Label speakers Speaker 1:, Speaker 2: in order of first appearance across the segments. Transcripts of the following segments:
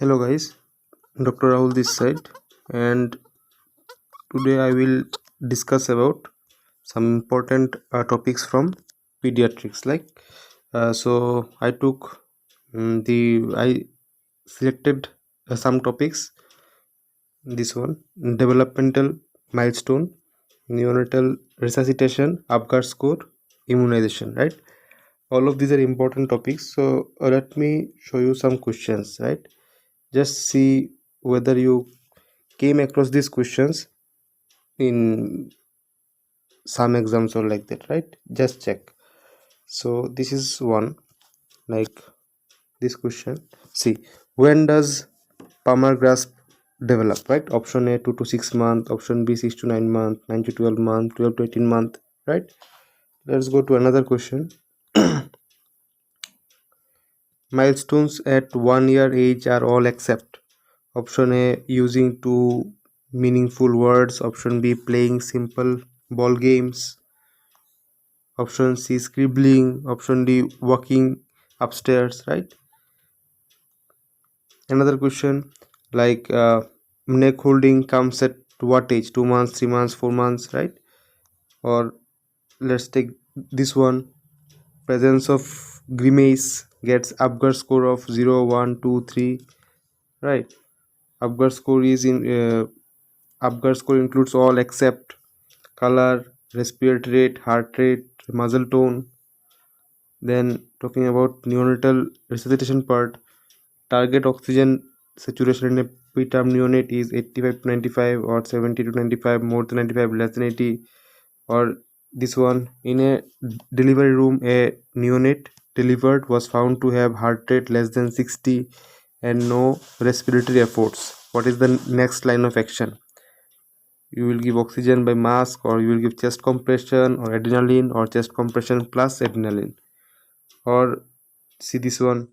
Speaker 1: Hello guys, Dr. Rahul this side, and today I will discuss about some important topics from pediatrics. So I took I selected some topics. This one: developmental milestone, neonatal resuscitation, Apgar score, immunization. Right, all of these are important topics. So let me show you some questions. Right, just see whether you came across these questions in some exams or like that, right? Just check. So this is one, like this question. See, when does palmar grasp develop, right? Option A 2 to 6 months, option B 6 to 9 months, 9 to 12 months, 12 to 18 months, right? Let's go to another question. Milestones at 1 year age are all except option A using two meaningful words, option B playing simple ball games, option C scribbling, option D walking upstairs, right? Another question, like neck holding comes at what age? 2 months, 3 months, 4 months, right? Or let's take this one, presence of grimace gets Apgar score of 0, 1, 2, 3, right? Apgar score is in Apgar score includes all except color, respiratory rate, heart rate, muscle tone. Then talking about neonatal resuscitation part, target oxygen saturation in a preterm neonate is 85 to 95 or 70 to 95, more than 95, less than 80. Or this one, in a delivery room, a neonate delivered was found to have heart rate less than 60 and no respiratory efforts. What is the next line of action? You will give oxygen by mask, or you will give chest compression or adrenaline, or chest compression plus adrenaline. Or see this one,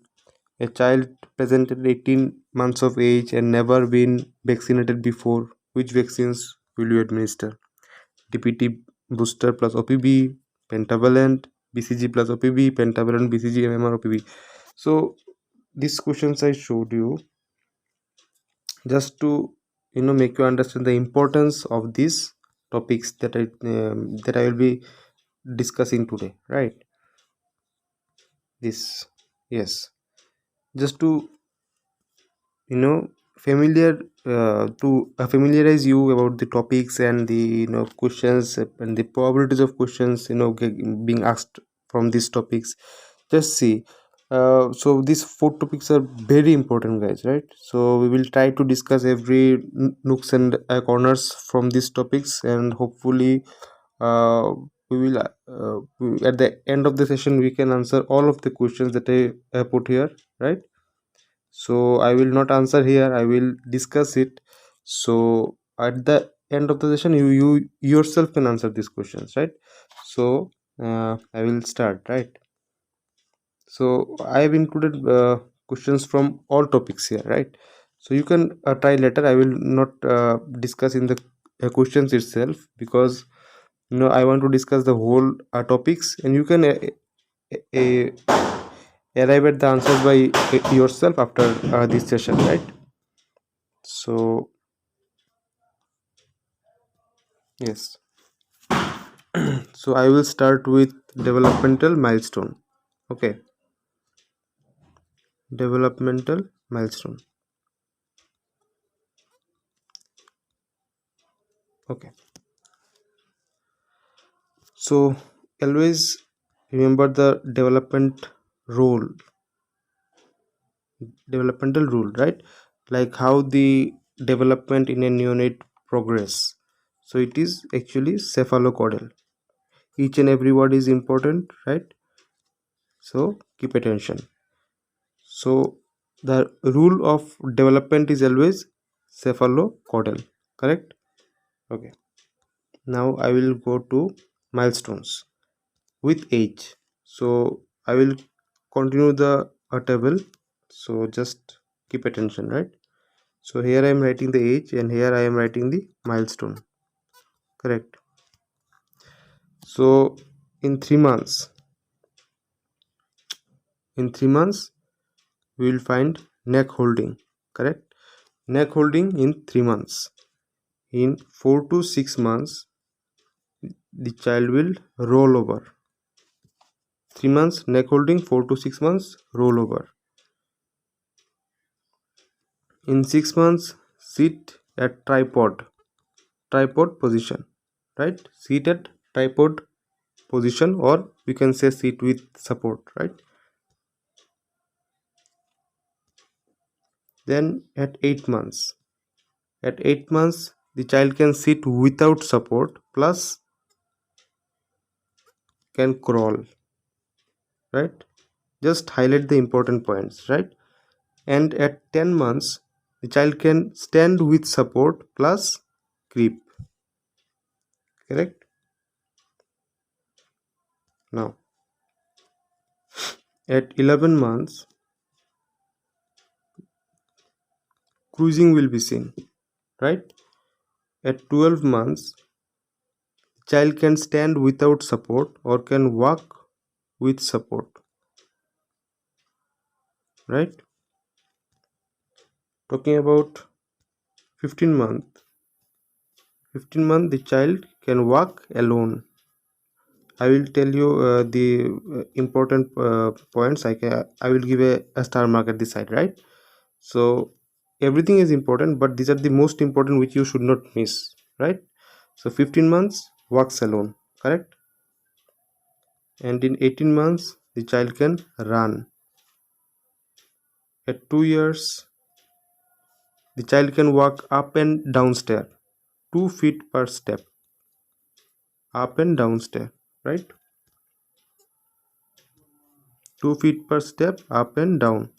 Speaker 1: a child presented 18 months of age and never been vaccinated before. Which vaccines will you administer? DPT booster plus OPB, pentavalent, BCG plus OPB, pentavalent, BCG, MMR, OPB. So these questions I showed you just to make you understand the importance of these topics that I will be discussing today, right? This, yes, just to familiar to familiarize you about the topics and the questions and the probabilities of questions being asked from these topics. Just see, so these four topics are very important, guys, right? So we will try to discuss every nooks and corners from these topics, and hopefully we will at the end of the session we can answer all of the questions that I put here, right? So I will not answer here, I will discuss it. So at the end of the session you yourself can answer these questions, right? So I will start, right? So I have included questions from all topics here, right? So you can try later. I will not discuss in the questions itself, because I want to discuss the whole topics, and you can arrive at the answers by yourself after this session, right? So yes. So I will start with developmental milestone. Okay, developmental milestone. Okay, so always remember the role developmental rule, right? Like how the development in a neonate progress. So it is actually cephalocaudal. Each and every word is important, right? So keep attention. So the rule of development is always cephalocaudal, correct? Okay, now I will go to milestones with age. So I will continue the table, so just keep attention, right? So here I am writing the age, and here I am writing the milestone, correct? So in 3 months, we will find neck holding. correct? Neck holding in 3 months. In 4 to 6 months, the child will roll over. 3 months neck holding, 4 to 6 months roll over. In 6 months, sit at tripod position, right? Sit at tripod position, or we can say sit with support, right? Then at 8 months, the child can sit without support plus can crawl, right? Just highlight the important points, right? And at 10 months, the child can stand with support plus creep, correct? Now at 11 months, cruising will be seen, right? At 12 months, child can stand without support or can walk with support, right? Talking about 15 month, the child can walk alone. I will tell you the important points. I will give a star mark at this side, right? So everything is important, but these are the most important which you should not miss, right? So 15 months walks alone, correct? And in 18 months the child can run. At 2 years the child can walk up and down stair, 2 feet per step, up and down stair, right? 2 feet per step, up and down.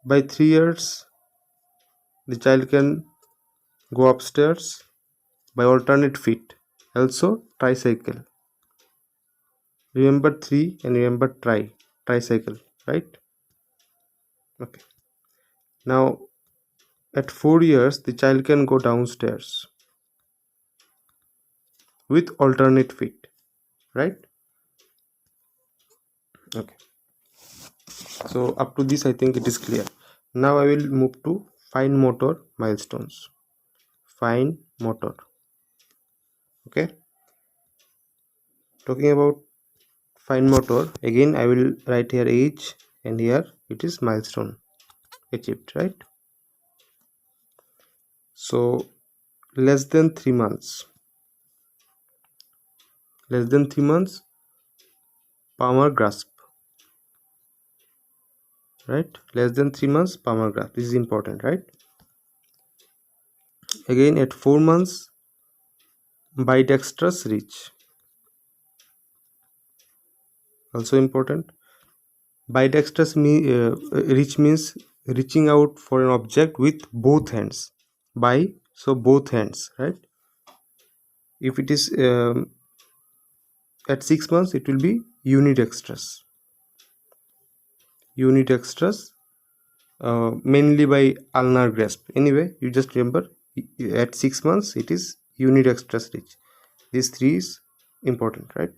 Speaker 1: By 3 years the child can go upstairs by alternate feet, also tricycle. Remember 3 and remember tricycle, right? Okay. Now at 4 years the child can go downstairs with alternate feet, right? Okay, so up to this I think it is clear. Now I will move to fine motor milestones. Fine motor, okay. Talking about fine motor, again I will write here age and here it is milestone achieved, right? So less than 3 months, palmar grasp, right? Less than 3 months palmar grasp, this is important, right? Again at 4 months bidextrous reach, also important. Bidextrous reach means reaching out for an object with both hands. So both hands, right? If it is at 6 months it will be unidextrous, mainly by ulnar grasp. Anyway, you just remember at 6 months it is unidextrous reach. These three is important, right?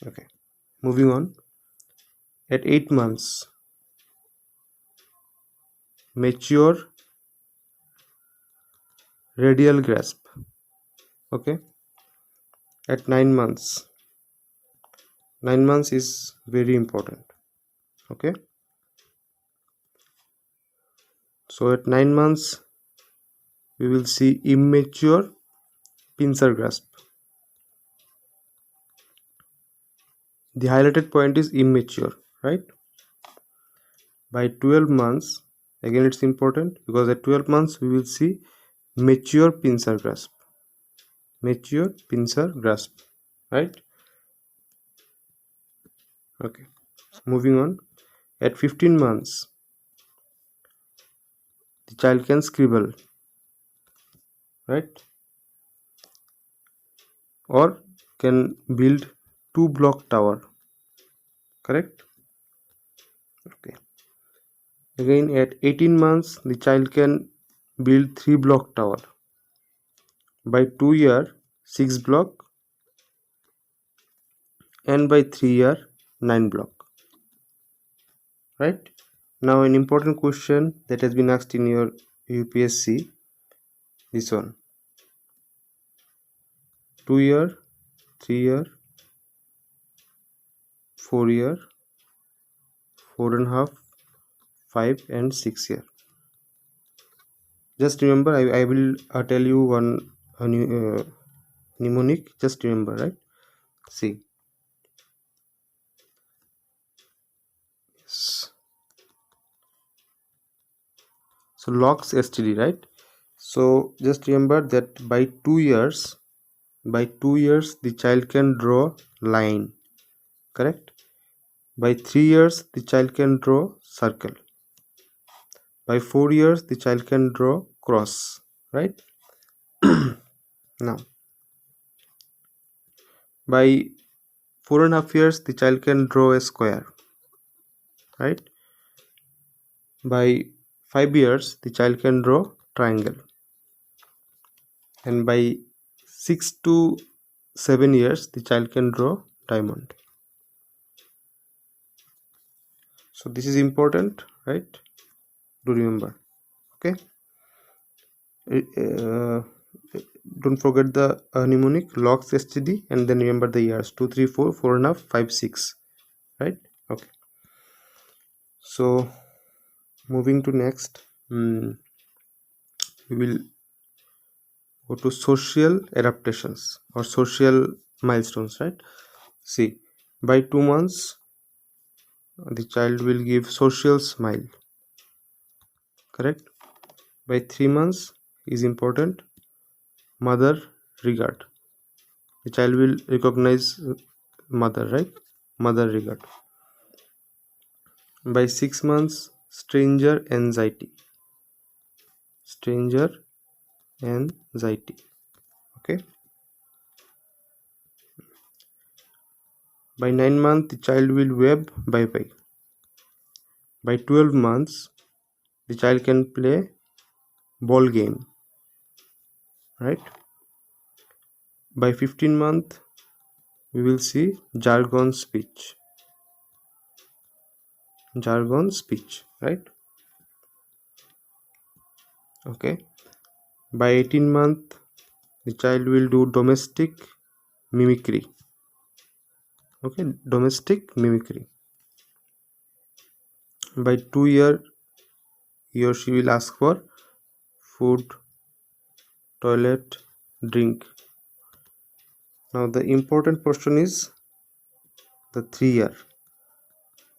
Speaker 1: Okay, moving on. At 8 months mature radial grasp, okay. At 9 months is very important, okay. So at 9 months we will see immature pincer grasp. The highlighted point is immature, right? By 12 months, again it's important because at 12 months we will see mature pincer grasp, right? Okay, moving on. At 15 months the child can scribble, right? Or can build 2-block tower, correct? Okay. Again at 18 months the child can build 3-block tower. By 2 year 6 block, and by 3 year 9 block, right? Now an important question that has been asked in your UPSC, this one: 2 year, 3 year, 4 year, 4.5, 5 and 6 year. Just remember, I will tell you one mnemonic. Just remember, right? See, so logs STD, right? So just remember that by 2 years, the child can draw line, correct? By 3 years, the child can draw circle. By 4 years, the child can draw cross, right? Now, by 4.5 years, the child can draw a square, right? By 5 years, the child can draw triangle. And by 6 to 7 years, the child can draw diamond. So this is important, right? Do remember, okay? Don't forget the mnemonic logs STD, and then remember the years 2, 3, 4, 4.5, 5, 6, right? Okay. So moving to next, we will go to social adaptations or social milestones, right? See, by 2 months, the child will give social smile, correct? By 3 months is important, mother regard. The child will recognize mother, right? Mother regard. By 6 months, stranger anxiety. Stranger anxiety. Okay. By 9 months, the child will wave bye bye. By 12 months, the child can play ball game, right? By 15 months, we will see jargon speech. Jargon speech, right? Okay. By 18 months, the child will do domestic mimicry. Okay, domestic mimicry. By 2 years, he or she will ask for food, toilet, drink. Now the important portion is the 3 year.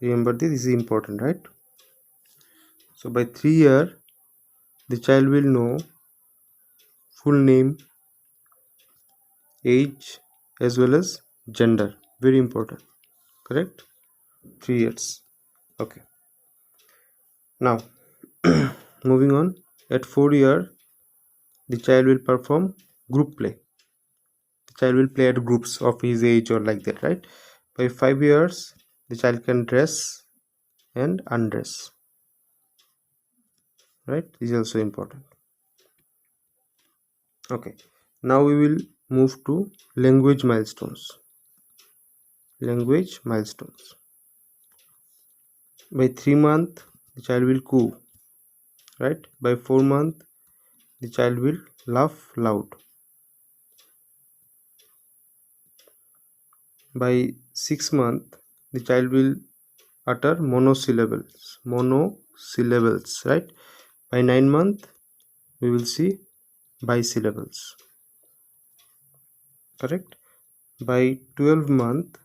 Speaker 1: Remember this is important, right? So by 3 year, the child will know full name, age as well as gender. Very important, correct? 3 years. Okay. Now moving on, at 4 year, the child will perform group play. The child will play at groups of his age or like that, right? By 5 years, the child can dress and undress, right? This is also important. Okay, now we will move to language milestones. Language milestones. By 3 months, the child will coo, right? By 4 months, the child will laugh loud. By 6 months, the child will utter monosyllables, right? By 9 months, we will see bisyllables, correct? By 12 months,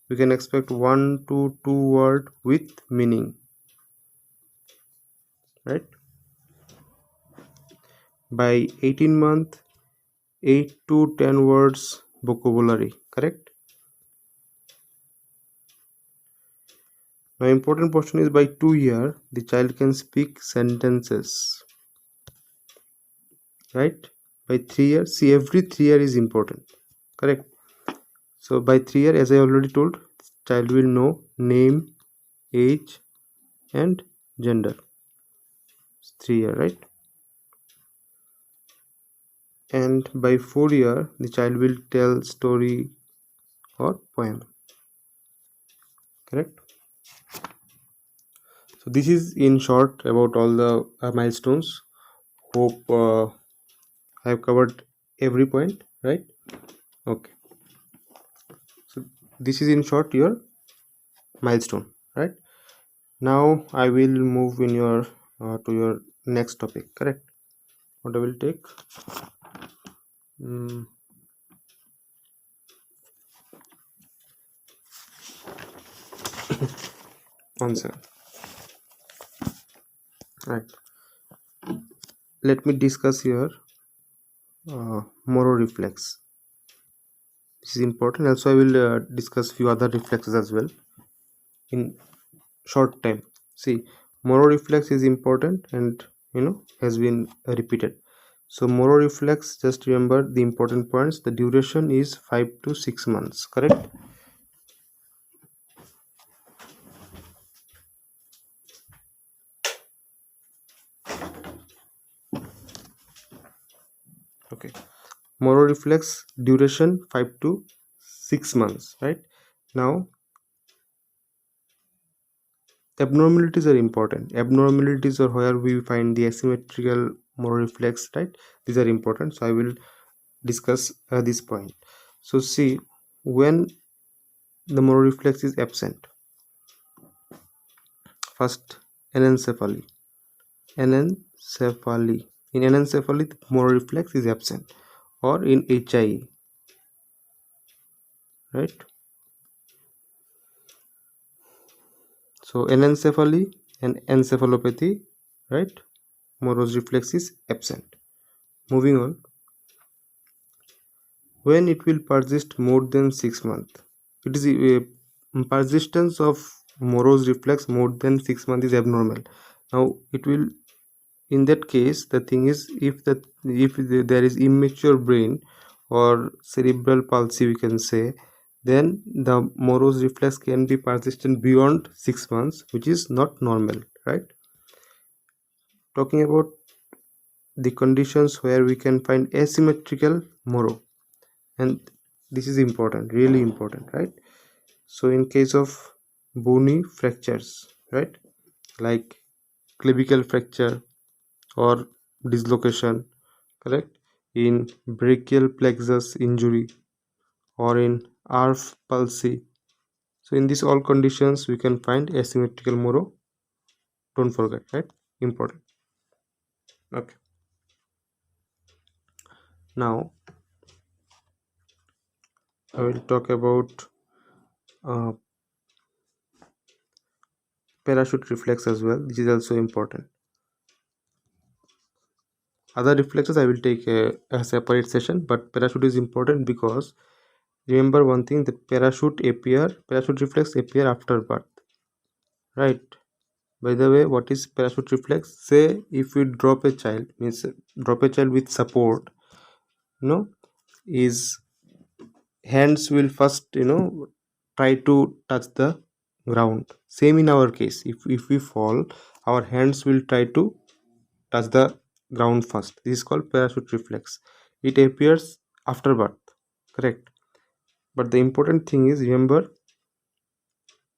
Speaker 1: we can expect 1 to 2 word with meaning, right? By 18 months, 8 to 10 words vocabulary, correct? Now important portion is by 2 year, the child can speak sentences, right? By 3 years, see every 3 year is important, correct? So by 3 year, as I already told, child will know name, age and gender. 3 year, right? And by 4 year, the child will tell story or poem, correct? So this is in short about all the milestones. Hope I have covered every point, right? Okay, so this is in short your milestone, right? Now I will move in your to your next topic, correct? What I will take, mm, one second, right? Let me discuss here moro reflex. This is important. Also I will discuss few other reflexes as well in short time. See, moro reflex is important and has been repeated. So moro reflex, just remember the important points. The duration is 5 to 6 months, correct? Okay, moro reflex duration 5 to 6 months, right? Now abnormalities are important. Abnormalities are where we find the asymmetrical moro reflex, right? These are important, so I will discuss this point. So see, when the moro reflex is absent, first, anencephaly. In anencephaly, the moro reflex is absent, or in HIE, right? So anencephaly and encephalopathy, right? Moro's reflex is absent. Moving on, when it will persist more than 6 months, it is persistence of Moro's reflex more than 6 months is abnormal. Now it will, in that case, the thing is, if there is immature brain or cerebral palsy, we can say, then the Moro's reflex can be persistent beyond 6 months, which is not normal, right? Talking about the conditions where we can find asymmetrical Moro, and this is important, really important, right? So in case of bony fractures, right, like clavicle fracture or dislocation, correct, in brachial plexus injury or in arf palsy, so in these all conditions we can find asymmetrical Moro. Don't forget, right? Important. Okay, now I will talk about uh, parachute reflex as well. This is also important. Other reflexes I will take a separate session, but parachute is important because remember one thing, the parachute reflex appear after birth, right? By the way, what is parachute reflex? Say if we drop a child, means drop a child with support, his hands will first try to touch the ground. Same in our case, if we fall, our hands will try to touch the ground first. This is called parachute reflex. It appears after birth, correct? But the important thing is, remember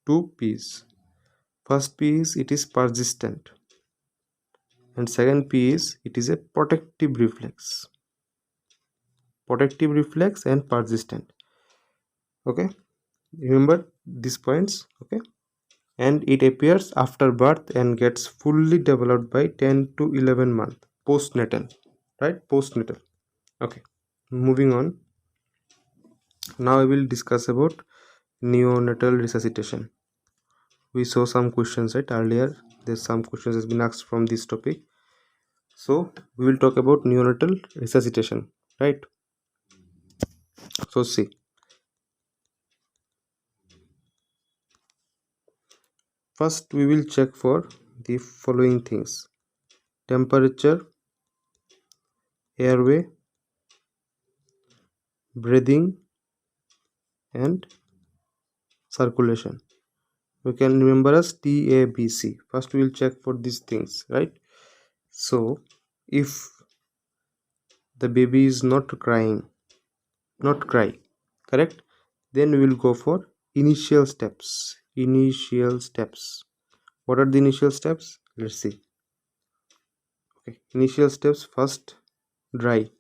Speaker 1: two P's. First P is it is persistent, and second P is it is a protective reflex. Protective reflex and persistent. Okay, remember these points. Okay, and it appears after birth and gets fully developed by 10 to 11 months postnatal, right? Postnatal. Okay, moving on. Now I will discuss about neonatal resuscitation. We saw some questions, right, earlier. There's some questions has been asked from this topic, so we will talk about neonatal resuscitation, right? So see, first we will check for the following things: temperature, airway, breathing, and circulation. We can remember as TABC. First we will check for these things, right? So if the baby is not cry, correct, then we will go for initial steps. What are the initial steps? Let's see. Okay, initial steps. First, dry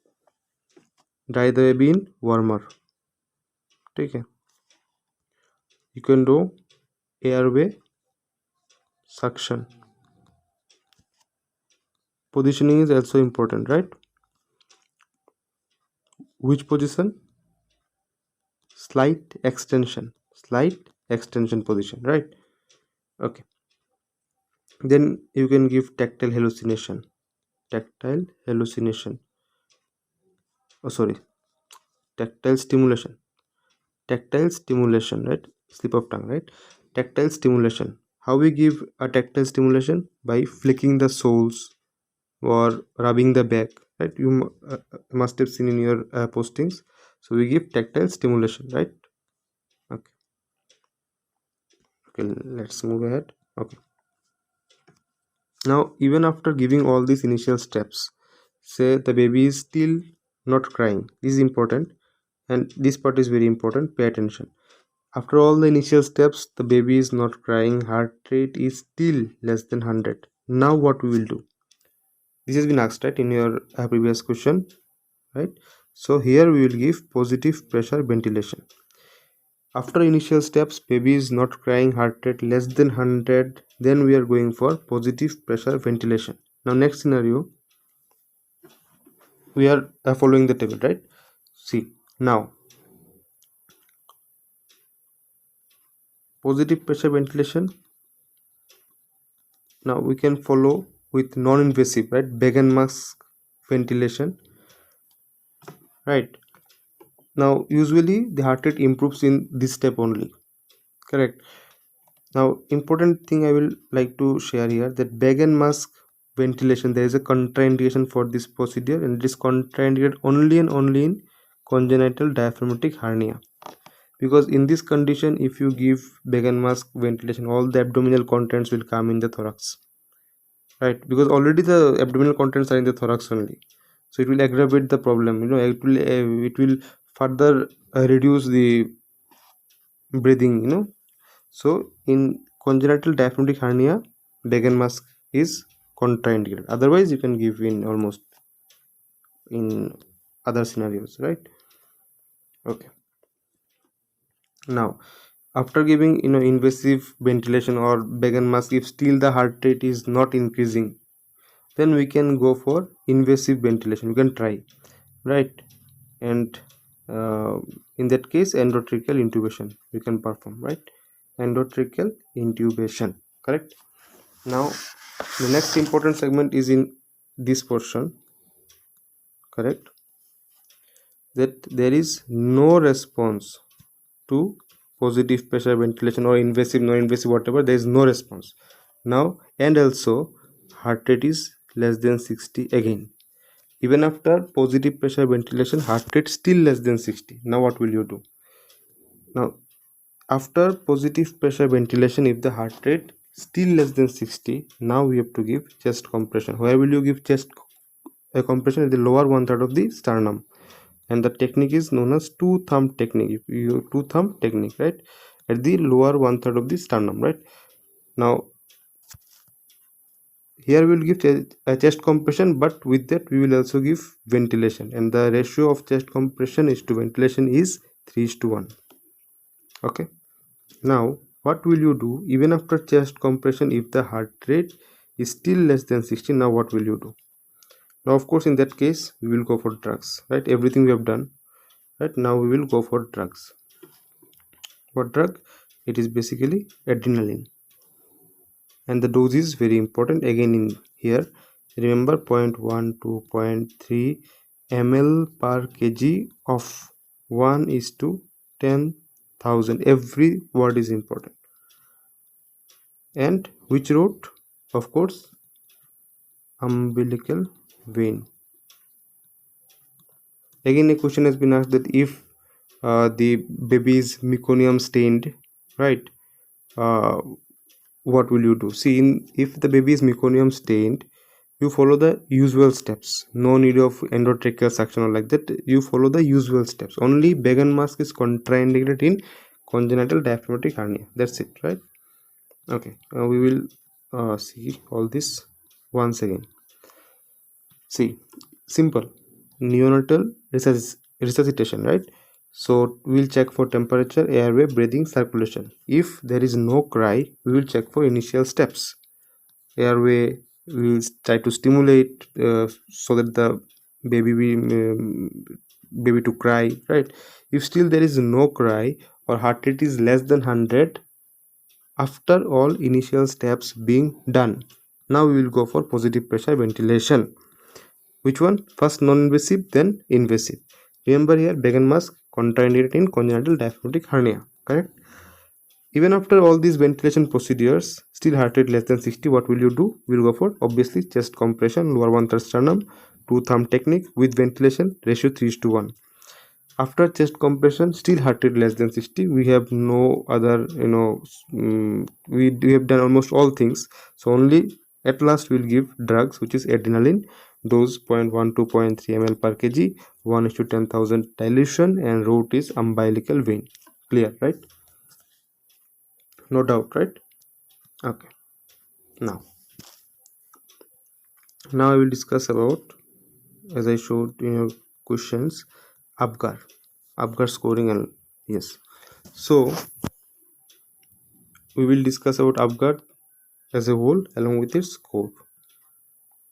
Speaker 1: the baby in warmer. Okay, you can do airway suction. Positioning is also important, right? Which position? Slight extension position, right? Okay, then you can give tactile hallucination. Oh, sorry, tactile stimulation. Right? Slip of tongue, right? Tactile stimulation. How we give a tactile stimulation? By flicking the soles or rubbing the back, right? You must have seen in your postings. So we give tactile stimulation, right? Okay, let's move ahead. Okay, now even after giving all these initial steps, say the baby is still not crying. This is important, and this part is very important. Pay attention. After all the initial steps, the baby is not crying, heart rate is still less than 100. Now what we will do? This has been asked, right, in your previous question, right? So here we will give positive pressure ventilation. After initial steps, baby is not crying, heart rate less than 100, then we are going for positive pressure ventilation. Now next scenario, we are following the table, right? See, now positive pressure ventilation, now we can follow with non-invasive, right? Bag and mask ventilation, right? Now usually the heart rate improves in this step only, correct? Now important thing I will like to share here, that bag and mask ventilation, there is a contraindication for this procedure, and it is contraindicated only and only in congenital diaphragmatic hernia, because in this condition if you give bag and mask ventilation, all the abdominal contents will come in the thorax, right? Because already the abdominal contents are in the thorax only, so it will aggravate the problem, it will further reduce the breathing. So in congenital diaphragmatic hernia, bag and mask is contraindicated. Otherwise you can give in almost in other scenarios, right? Okay, now after giving invasive ventilation or bag and mask, if still the heart rate is not increasing, then we can go for invasive ventilation. We can try, right? And in that case endotracheal intubation we can perform, right? Endotracheal intubation, correct? Now the next important segment is in this portion, correct? That there is no response to positive pressure ventilation or invasive, non-invasive, whatever, there is no response now, and also heart rate is less than 60 again. Even after positive pressure ventilation, heart rate still less than 60. Now what will you do? Now after positive pressure ventilation, if the heart rate still less than 60, now we have to give chest compression. Where will you give chest compression? At the lower one third of the sternum, and the technique is known as two thumb technique. Two thumb technique, right? At the lower one third of the sternum, right? Now here we will give a chest compression, but with that we will also give ventilation, and the ratio of chest compression is to ventilation is 3:1. Okay, now what will you do even after chest compression if the heart rate is still less than 60? Now what will you do? Now of course in that case we will go for drugs, right? Everything we have done, right? Now we will go for drugs. What drug? It is basically adrenaline, and the dose is very important. Again in here, remember 0.1 to 0.3 ml per kg of 1:10,000. Every word is important. And which route? Of course, umbilical vein. Again a question has been asked that if the baby is meconium stained, right? What will you do? See, if the baby is meconium stained, you follow the usual steps. No need of endotracheal suction or like that. You follow the usual steps. Only bag and mask is contraindicated in congenital diaphragmatic hernia. That's it, right? Okay, we will see all this once again. See, simple neonatal resuscitation, right? So we'll check for temperature, airway, breathing, circulation. If there is no cry, we will check for initial steps. Airway, we will try to stimulate so that the baby baby to cry, right? If still there is no cry or heart rate is less than 100 after all initial steps being done, now we will go for positive pressure ventilation. Which one? First non-invasive, then invasive. Remember here, Began mask contraindicated in congenital diaphragmatic hernia. Correct? Even after all these ventilation procedures, still heart rate less than 60, what will you do? We'll go for obviously chest compression, lower one-third sternum, two thumb technique with ventilation, ratio 3:1. After chest compression, still heart rate less than 60, we have no other, we have done almost all things. So only at last we'll give drugs, which is adrenaline, dose 0.1 to 0.3 ml per kg, 1:10,000 dilution, and route is umbilical vein. Clear, right? No doubt, right? Okay. Now I will discuss about, as I showed in your questions, Apgar scoring, and yes. So we will discuss about Apgar as a whole along with its scope.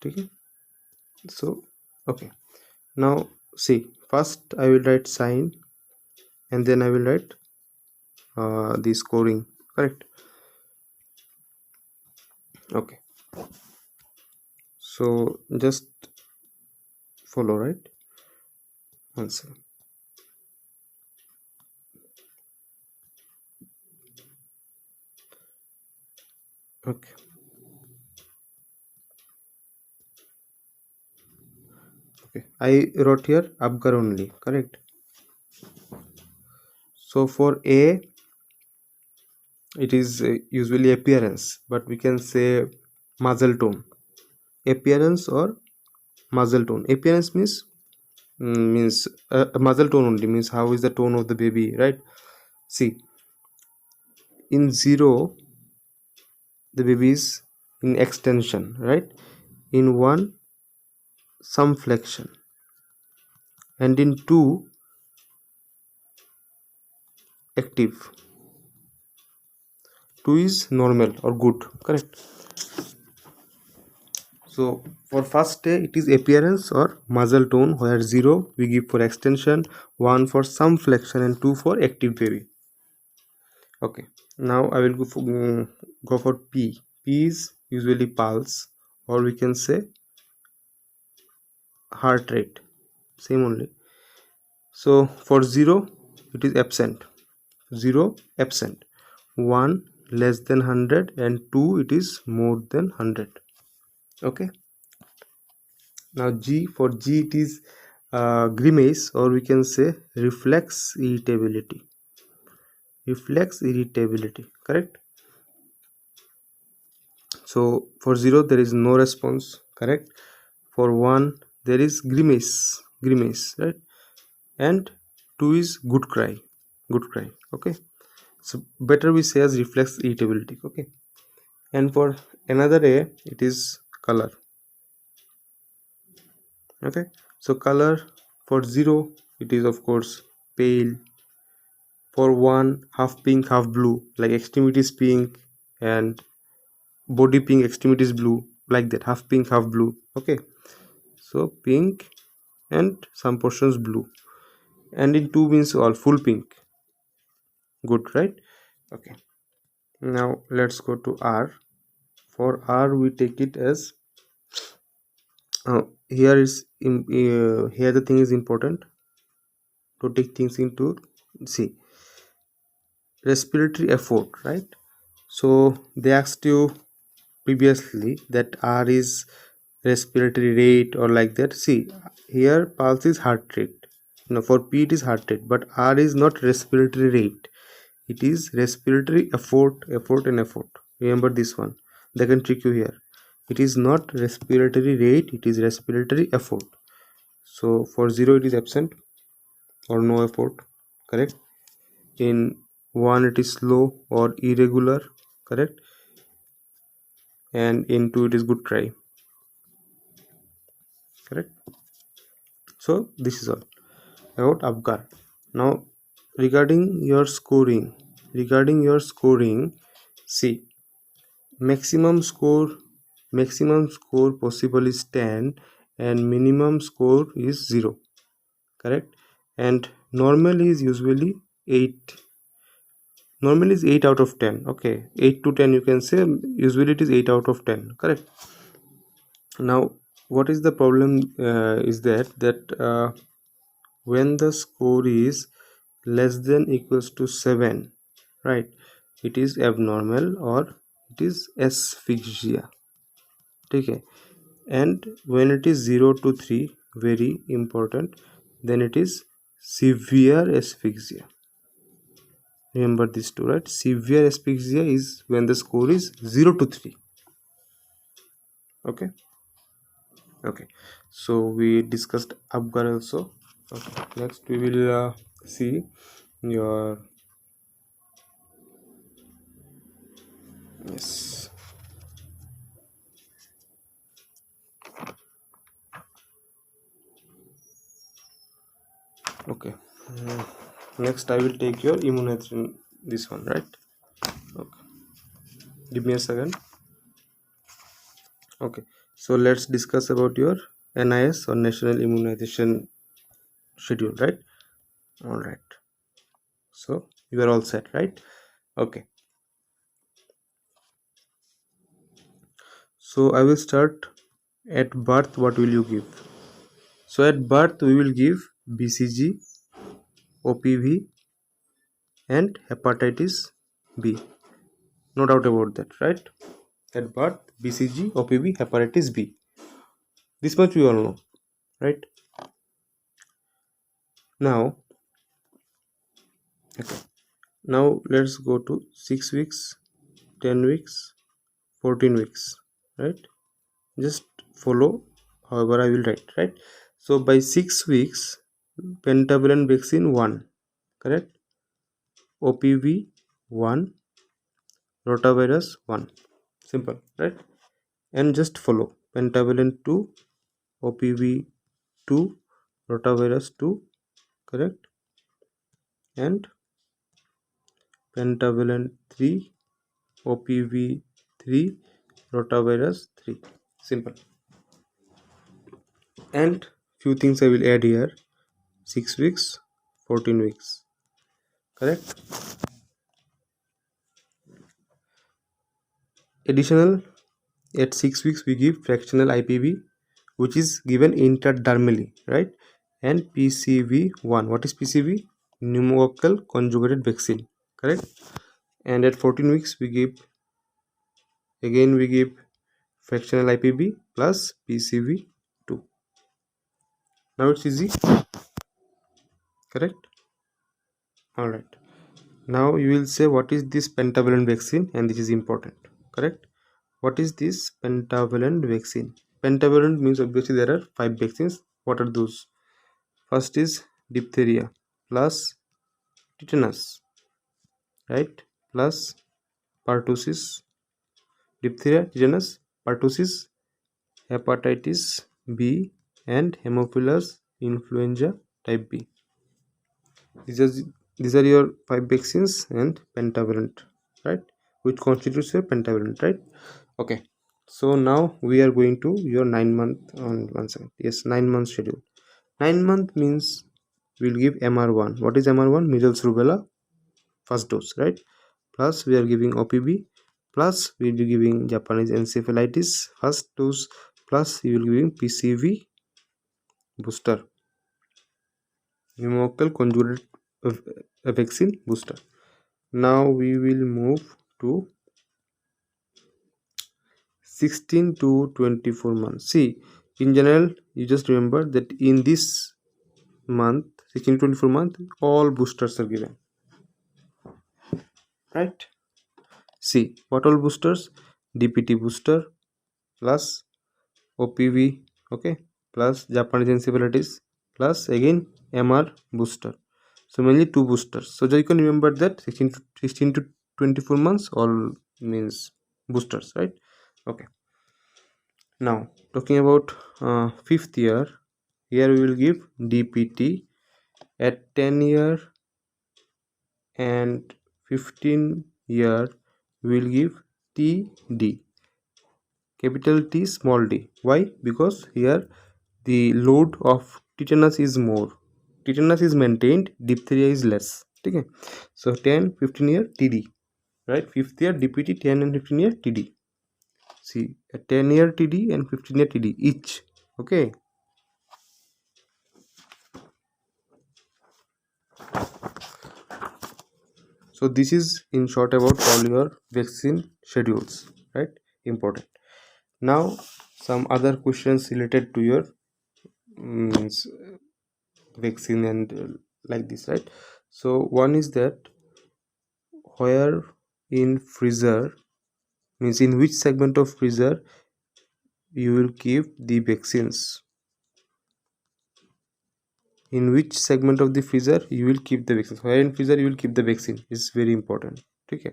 Speaker 1: Okay. So okay. Now see, first I will write sign and then I will write the scoring. Correct. Okay. So just follow, right? Answer. Okay. Okay. I wrote here Apgar only. Correct. So for A, it is usually appearance, but we can say muzzle tone. Appearance or muzzle tone. Appearance means muzzle tone only means how is the tone of the baby, right? See, in 0 the baby is in extension, right? In 1 some flexion, and in 2 active. 2 is normal or good. Correct. So for first day it is appearance or muzzle tone, where 0 we give for extension, 1 for some flexion, and 2 for active baby. Okay. Now I will go for P. P is usually pulse, or we can say heart rate, same only. So for 0 it is absent, 0 absent, 1 less than 100, and 2 it is more than 100. Okay. Now G, for G it is grimace, or we can say reflex irritability. Correct. So for 0 there is no response. Correct. For 1 there is grimace, right? And 2 is good cry. Okay. So better we say as reflex irritability. Okay. And for another A it is color. Okay. So color, for 0 it is of course pale. For 1 half pink half blue, like extremities pink and body pink, extremities blue, like that, half pink half blue. Okay. So pink and some portions blue, and in 2 means all full pink. Good, right? Okay. Now let's go to R. For R we take it as here the thing is important to take things into, see, respiratory effort, right? So they asked you previously that R is respiratory rate or like that. See, here pulse is heart rate. For P it is heart rate, but R is not respiratory rate. It is respiratory effort. Remember this one. They can trick you here. It is not respiratory rate, it is respiratory effort. So for 0 it is absent or no effort. Correct. In 1 it is slow or irregular. Correct. and in 2 it is good try. Correct. So this is all about Afghar. Now regarding your scoring, see, maximum score possible is 10 and minimum score is 0. Correct. And normal is usually 8. Normal is 8 out of 10. Okay, 8 to 10 you can say, usually it is 8 out of 10. Correct. Now what is the problem is that when the score is less than equals to 7, right, it is abnormal or it is asphyxia. Okay. And when it is 0 to 3, very important, then it is severe asphyxia. Remember these two, right? Severe asphyxia is when the score is 0 to 3. Okay. Okay, so we discussed Afghar also. Okay, next we will see your yes. Okay. Next I will take your immunization, this one, right? Okay, give me a second. Okay, so let's discuss about your NIS or National Immunization Schedule, right? All right, so you are all set, right? Okay, so I will start. At birth, what will you give? So at birth we will give BCG, OPV and hepatitis B. No doubt about that, right? At birth, BCG, OPV, hepatitis B. This much we all know, right? Now, okay. Now let's go to 6 weeks, 10 weeks, 14 weeks, right? Just follow however I will write, right? So by 6 weeks, pentavalent vaccine 1, correct? OPV 1, rotavirus 1. Simple, right? And just follow pentavalent 2, OPV 2, rotavirus 2, correct, and pentavalent 3, OPV 3, rotavirus 3. Simple. And few things I will add here: 6 weeks, 14 weeks, correct. Additional, at 6 weeks we give fractional IPV, which is given intradermally, right? And PCV1. What is PCV? Pneumococcal conjugated vaccine, correct. And at 14 weeks we give fractional IPV plus PCV2. Now it's easy, correct. All right, now you will say what is this pentavalent vaccine, and this is important, correct. What is this pentavalent vaccine? Pentavalent means obviously there are 5 vaccines. What are those? First is diphtheria plus tetanus, right, plus pertussis. Diphtheria, tetanus, pertussis, hepatitis B, and Haemophilus influenza type B. These are your 5 vaccines and pentavalent, right, which constitutes your pentavalent, right? Okay, so now we are going to your 9-month on 1 second. Yes, 9-month schedule. 9-month means we'll give MR1. What is MR1? Measles rubella first dose, right? Plus we are giving OPV, plus we will be giving Japanese encephalitis first dose, plus we will be giving PCV booster, pneumococcal conjugated vaccine booster. Now we will move to 16 to 24 months. See, in general, you just remember that in this month, 16 to 24 month, all boosters are given, right? See, what all boosters? DPT booster plus OPV, okay, plus Japanese encephalitis plus again MR booster. So mainly 2 boosters. So you can remember that 16 to 24 months all means boosters, right? Okay, now talking about fifth year, here we will give DPT. At 10-year and 15-year we will give TD, capital T small d. Why? Because here the load of tetanus is more. Tetanus is maintained, diphtheria is less. Okay, so 10 15 year TD, right? Fifth year DPT, 10 and 15 year TD. See, a 10-year TD and 15-year TD each. Okay, so this is in short about all your vaccine schedules, right? Important. Now some other questions related to your means vaccine and like this, right? So one is that where in freezer, means in which segment of freezer you will keep the vaccines. In which segment of the freezer you will keep the vaccines. Where in freezer you will keep the vaccine is very important. Okay,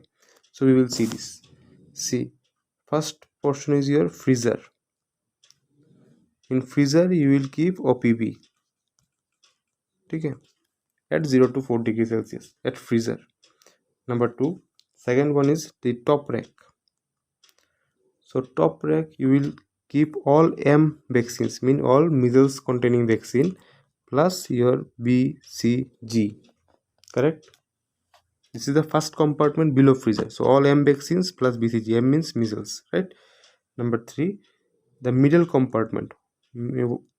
Speaker 1: so we will see this. See, first portion is your freezer. In freezer you will keep OPV. Okay, at 0 to 4 degrees Celsius at freezer. Number 2, second one is the top rack. So top rack you will keep all M vaccines, mean all measles containing vaccine plus your BCG, correct? This is the first compartment below freezer. So all M vaccines plus BCG. M means measles, right? Number 3, the middle compartment.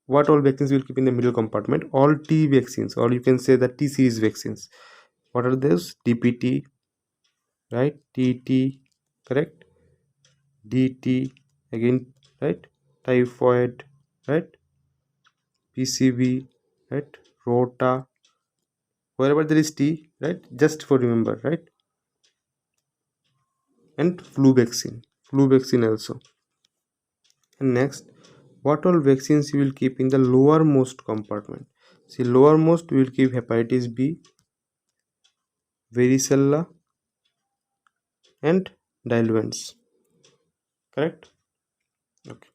Speaker 1: What all vaccines will keep in the middle compartment? All T vaccines, or you can say the T series vaccines. What are those? DPT, right? TT, correct? DT, again, right? Typhoid, right? PCV, right? Rota, wherever there is T, right? Just for remember, right? And flu vaccine also. And next, what all vaccines you will keep in the lowermost compartment? See, lowermost we will keep hepatitis B, varicella, and diluents, correct? Okay,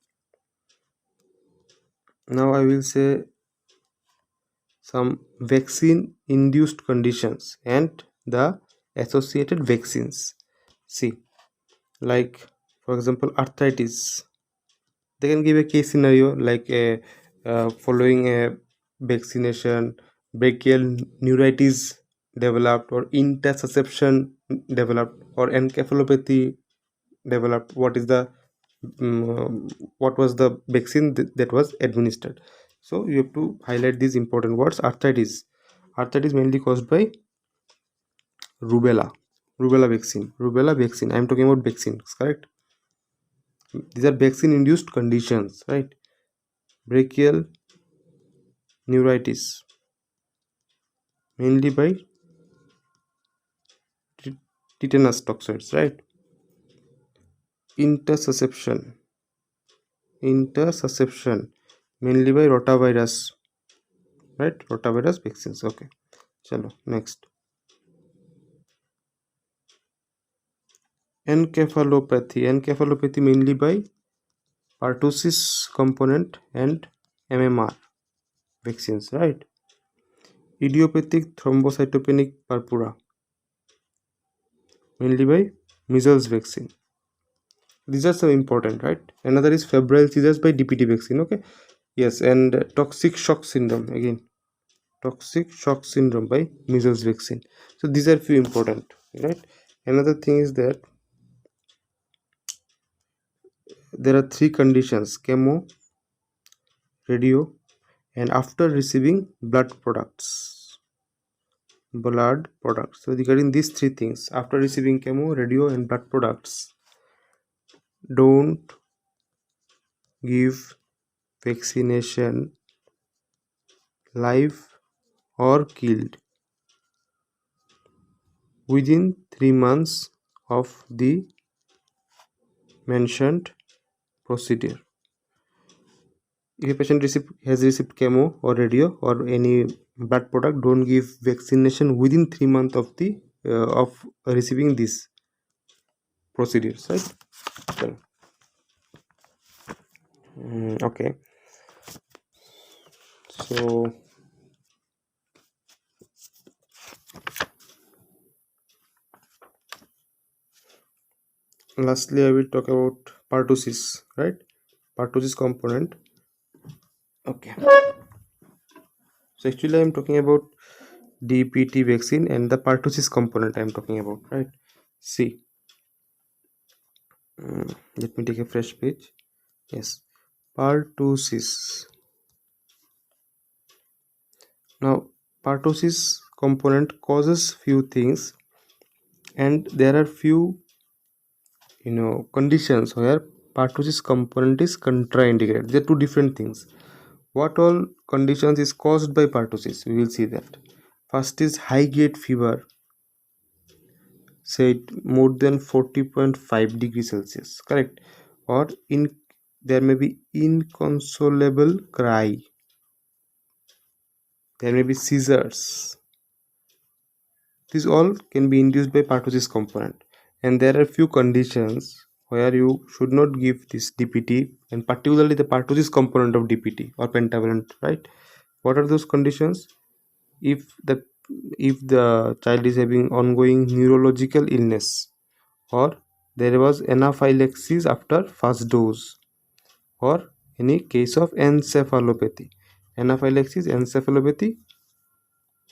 Speaker 1: now I will say some vaccine induced conditions and the associated vaccines. See, like for example arthritis, they can give a case scenario like a following a vaccination, brachial neuritis developed or intussusception developed or encephalopathy developed. What was the vaccine that was administered? So you have to highlight these important words. Arthritis mainly caused by rubella vaccine. I am talking about vaccines, correct? These are vaccine induced conditions, right? Brachial neuritis mainly by tetanus toxoids, right? Intussusception mainly by rotavirus, right? Rotavirus vaccines. Okay, chalo next. Encephalopathy mainly by pertussis component and MMR vaccines, right? Idiopathic thrombocytopenic purpura mainly by measles vaccine. These are so important, right? Another is febrile seizures by DPT vaccine. Okay, yes, and toxic shock syndrome, again toxic shock syndrome by measles vaccine. So these are few important, right? Another thing is that there are 3 conditions: chemo, radio, and after receiving blood products. So regarding these 3 things, after receiving chemo, radio, and blood products, don't give vaccination live or killed within 3 months of the mentioned procedure. If a patient has received chemo or radio or any blood product, don't give vaccination within 3 months of receiving these procedures, right? So Okay, so lastly I will talk about pertussis, right? Pertussis component. Okay, so actually I'm talking about DPT vaccine and the pertussis component I'm talking about, right? See, let me take a fresh page. Yes, pertussis. Now, pertussis component causes few things, and there are few conditions where pertussis component is contraindicated. They are two different things. What all conditions is caused by pertussis? We will see that. First is high grade fever, say more than 40.5 degrees Celsius, correct? Or in there may be inconsolable cry, there may be seizures. These all can be induced by pertussis component, and there are few conditions where you should not give this DPT, and particularly the pertussis component of DPT or pentavalent, right? What are those conditions? If the child is having ongoing neurological illness, or there was anaphylaxis after first dose, or any case of encephalopathy,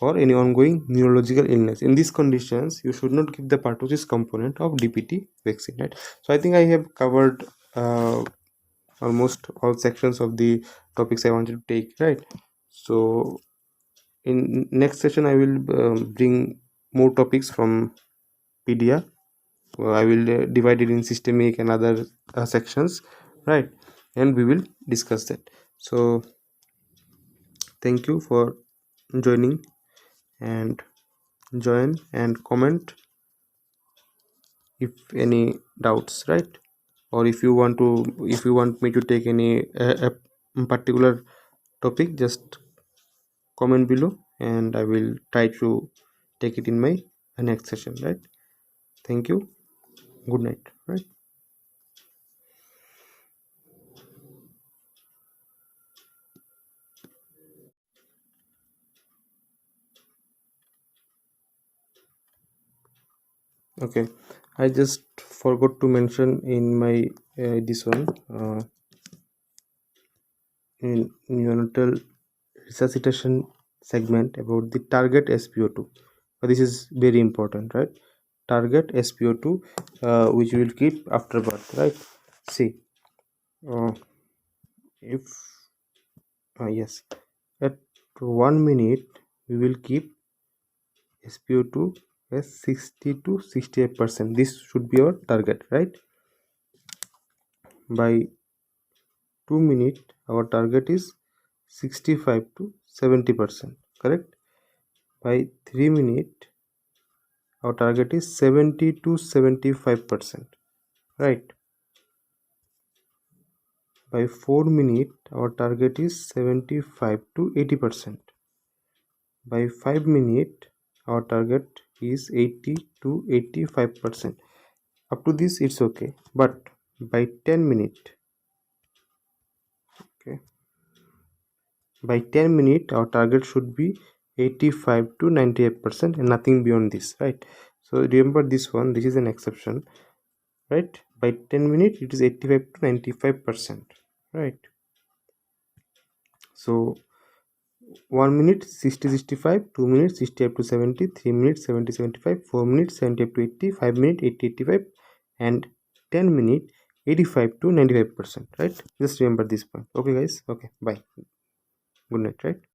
Speaker 1: or any ongoing neurological illness. In these conditions, you should not give the pertussis component of DPT vaccine, right? So I think I have covered almost all sections of the topics I wanted to take, right? So in next session, I will bring more topics from pedia. I will divide it in systemic and other sections, right? And we will discuss that. So thank you for joining, and join and comment if any doubts, right? Or if you want me to take any particular topic, just comment below and I will try to take it in my next session, right? Thank you. Good night, right? Okay, I just forgot to mention in my this one in neonatal resuscitation segment about the target SpO2. This is very important, right? Target SpO2, which we will keep after birth, right? See, uh, if yes, at 1 minute we will keep SpO2 as 60 to 68%. This should be our target, right? By 2 minutes, our target is 65 to 70%, correct? By 3 minutes, our target is 70 to 75%, right? By 4 minutes, our target is 75 to 80%. By 5 minutes, our target is 80 to 85%. Up to this, it's okay. But by 10 minutes, okay, by 10 minutes, our target should be 85 to 98% and nothing beyond this, right? So remember this one, this is an exception, right? By 10 minutes, it is 85 to 95%, right? So 1 minute 60 65, 2 minutes 60 up to 70, 3 minutes 70 75, 4 minutes 70 up to 80, 5 minutes 80 85, and 10 minutes 85 to 95%, right? Just remember this point. Okay guys, okay, bye, good night, right?